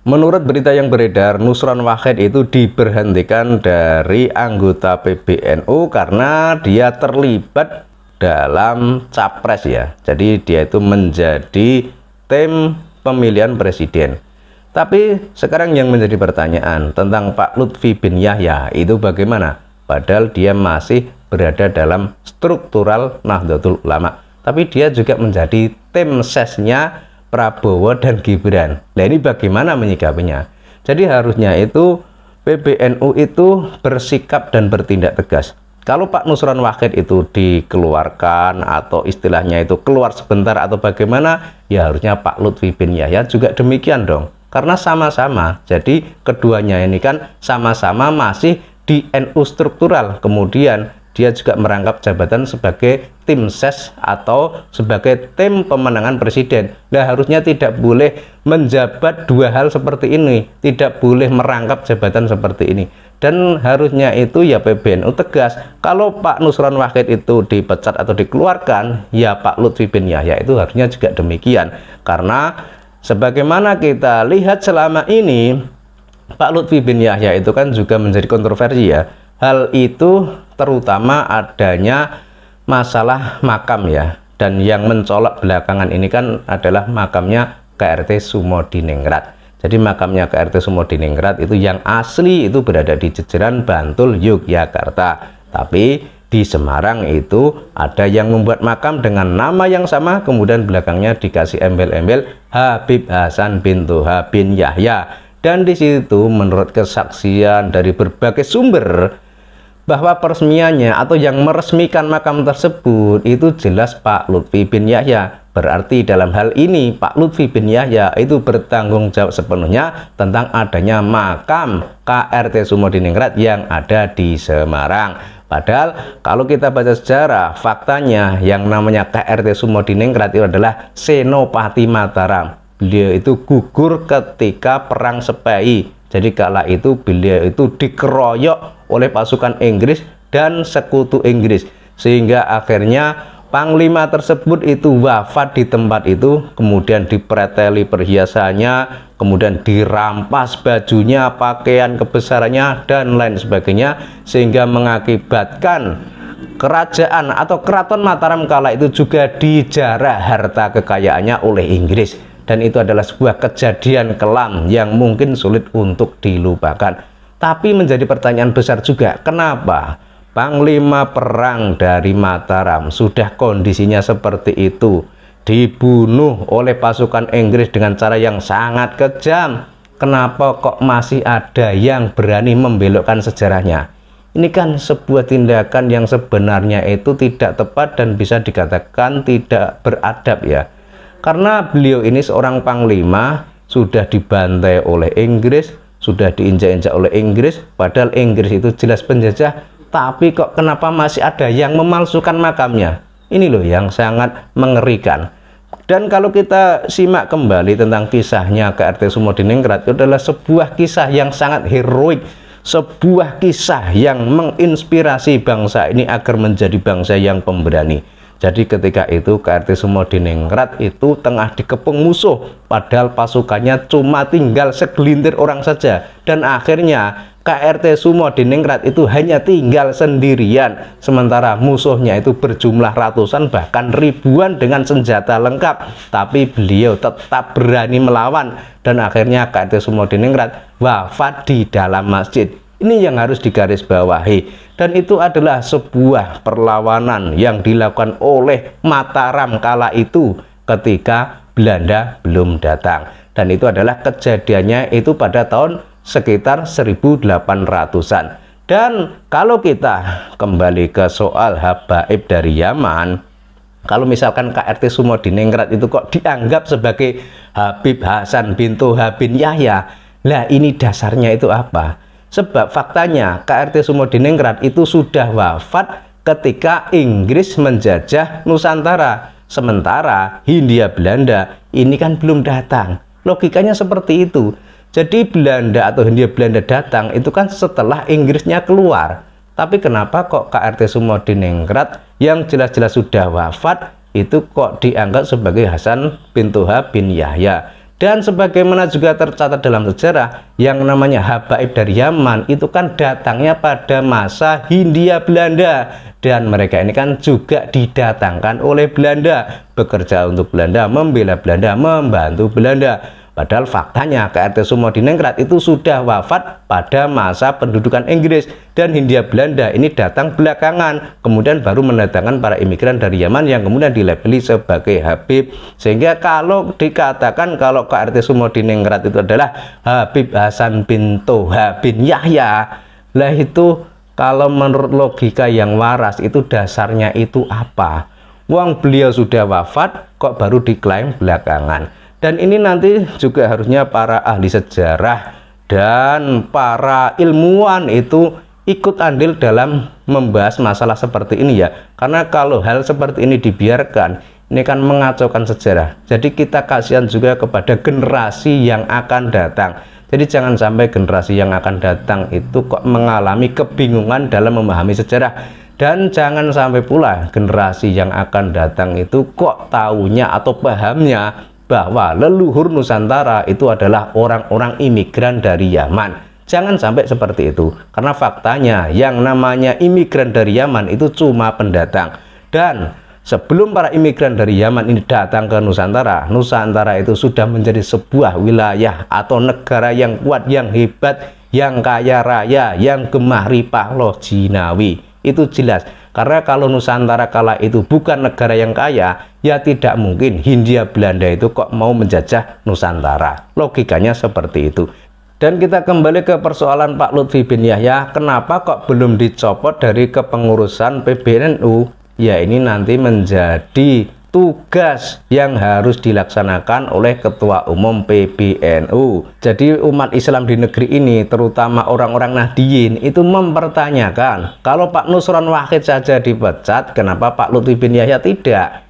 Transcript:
Menurut berita yang beredar, Nusron Wahid itu diberhentikan dari anggota PBNU karena dia terlibat dalam capres ya. Jadi dia itu menjadi tim pemilihan presiden. Tapi sekarang yang menjadi pertanyaan tentang Pak Lutfi bin Yahya itu bagaimana? Padahal dia masih berada dalam struktural Nahdlatul Ulama. Tapi dia juga menjadi tim sesnya Prabowo dan Gibran. Nah ini bagaimana menyikapinya? Jadi harusnya itu PBNU itu bersikap dan bertindak tegas. Kalau Pak Nusron Wahid itu dikeluarkan atau istilahnya itu keluar sebentar atau bagaimana, ya harusnya Pak Lutfi bin Yahya juga demikian dong. Karena sama-sama, jadi keduanya ini kan sama-sama masih di NU struktural. Kemudian dia juga merangkap jabatan sebagai tim ses atau sebagai tim pemenangan presiden. Nah harusnya tidak boleh menjabat dua hal seperti ini, tidak boleh merangkap jabatan seperti ini. Dan harusnya itu ya PBNU tegas. Kalau Pak Nusron Wahid itu dipecat atau dikeluarkan, ya Pak Lutfi bin Yahya itu harusnya juga demikian. Karena sebagaimana kita lihat selama ini, Pak Lutfi bin Yahya itu kan juga menjadi kontroversi ya. Hal itu terutama adanya masalah makam ya. Dan yang mencolok belakangan ini kan adalah makamnya KRT Sumodiningrat. Jadi makamnya KRT Sumodiningrat itu yang asli itu berada di Jejeran, Bantul, Yogyakarta. Tapi di Semarang itu ada yang membuat makam dengan nama yang sama, kemudian belakangnya dikasih embel-embel Habib Hasan bin Toha bin Yahya. Dan di situ menurut kesaksian dari berbagai sumber bahwa peresmiannya atau yang meresmikan makam tersebut itu jelas Pak Lutfi bin Yahya. Berarti dalam hal ini Pak Lutfi bin Yahya itu bertanggung jawab sepenuhnya tentang adanya makam KRT Sumodiningrat yang ada di Semarang. Padahal kalau kita baca sejarah, faktanya yang namanya KRT Sumodiningrat itu adalah Senopati Mataram. Beliau itu gugur ketika perang Sepai. Jadi kala itu beliau itu dikeroyok oleh pasukan Inggris dan sekutu Inggris, sehingga akhirnya panglima tersebut itu wafat di tempat itu, kemudian dipreteli perhiasannya, kemudian dirampas bajunya, pakaian kebesarannya dan lain sebagainya, sehingga mengakibatkan kerajaan atau keraton Mataram kala itu juga dijarah harta kekayaannya oleh Inggris. Dan itu adalah sebuah kejadian kelam yang mungkin sulit untuk dilupakan. Tapi menjadi pertanyaan besar juga, kenapa panglima perang dari Mataram sudah kondisinya seperti itu, dibunuh oleh pasukan Inggris dengan cara yang sangat kejam, kenapa kok masih ada yang berani membelokkan sejarahnya? Ini kan sebuah tindakan yang sebenarnya itu tidak tepat dan bisa dikatakan tidak beradab ya. Karena beliau ini seorang panglima, sudah dibantai oleh Inggris, sudah diinjak-injak oleh Inggris, padahal Inggris itu jelas penjajah, tapi kok kenapa masih ada yang memalsukan makamnya? Ini loh yang sangat mengerikan. Dan kalau kita simak kembali tentang kisahnya KRT Sumodiningrat, itu adalah sebuah kisah yang sangat heroik, sebuah kisah yang menginspirasi bangsa ini agar menjadi bangsa yang pemberani. Jadi ketika itu KRT Sumodiningrat itu tengah dikepung musuh, padahal pasukannya cuma tinggal segelintir orang saja. Dan akhirnya KRT Sumodiningrat itu hanya tinggal sendirian, sementara musuhnya itu berjumlah ratusan bahkan ribuan dengan senjata lengkap. Tapi beliau tetap berani melawan dan akhirnya KRT Sumodiningrat wafat di dalam masjid. Ini yang harus digarisbawahi. Dan itu adalah sebuah perlawanan yang dilakukan oleh Mataram kala itu ketika Belanda belum datang. Dan itu adalah kejadiannya itu pada tahun sekitar 1800-an. Dan kalau kita kembali ke soal habaib dari Yaman, kalau misalkan KRT Sumodiningrat itu kok dianggap sebagai Habib Hasan bin Toha bin Yahya, lah ini dasarnya itu apa? Sebab faktanya KRT Sumodiningrat itu sudah wafat ketika Inggris menjajah Nusantara. Sementara Hindia Belanda ini kan belum datang. Logikanya seperti itu. Jadi Belanda atau Hindia Belanda datang itu kan setelah Inggrisnya keluar. Tapi kenapa kok KRT Sumodiningrat yang jelas-jelas sudah wafat itu kok dianggap sebagai Hasan bin Toha bin Yahya? Dan sebagaimana juga tercatat dalam sejarah, yang namanya habaib dari Yaman itu kan datangnya pada masa Hindia Belanda, dan mereka ini kan juga didatangkan oleh Belanda, bekerja untuk Belanda, membela Belanda, membantu Belanda. Padahal faktanya KRT Sumodiningrat itu sudah wafat pada masa pendudukan Inggris, dan Hindia Belanda ini datang belakangan, kemudian baru mendatangkan para imigran dari Yaman yang kemudian dilabeli sebagai Habib. Sehingga kalau dikatakan kalau KRT Sumodiningrat itu adalah Habib Hasan bin Toha bin Yahya, lah itu kalau menurut logika yang waras itu dasarnya itu apa? Wong beliau sudah wafat kok baru diklaim belakangan. Dan ini nanti juga harusnya para ahli sejarah dan para ilmuwan itu ikut andil dalam membahas masalah seperti ini ya. Karena kalau hal seperti ini dibiarkan, ini kan mengacaukan sejarah. Jadi kita kasihan juga kepada generasi yang akan datang. Jadi jangan sampai generasi yang akan datang itu kok mengalami kebingungan dalam memahami sejarah. Dan jangan sampai pula generasi yang akan datang itu kok taunya atau pahamnya bahwa leluhur Nusantara itu adalah orang-orang imigran dari Yaman. Jangan sampai seperti itu, karena faktanya yang namanya imigran dari Yaman itu cuma pendatang. Dan sebelum para imigran dari Yaman ini datang ke Nusantara, Nusantara itu sudah menjadi sebuah wilayah atau negara yang kuat, yang hebat, yang kaya raya, yang gemah ripah loh jinawi. Itu jelas. Karena kalau Nusantara kala itu bukan negara yang kaya, ya tidak mungkin Hindia Belanda itu kok mau menjajah Nusantara. Logikanya seperti itu. Dan kita kembali ke persoalan Pak Lutfi bin Yahya, kenapa kok belum dicopot dari kepengurusan PBNU? Ya ini nanti menjadi tugas yang harus dilaksanakan oleh Ketua Umum PBNU. Jadi umat Islam di negeri ini, terutama orang-orang Nahdliyin, itu mempertanyakan, kalau Pak Nusron Wahid saja dipecat, kenapa Pak Lutfi bin Yahya tidak?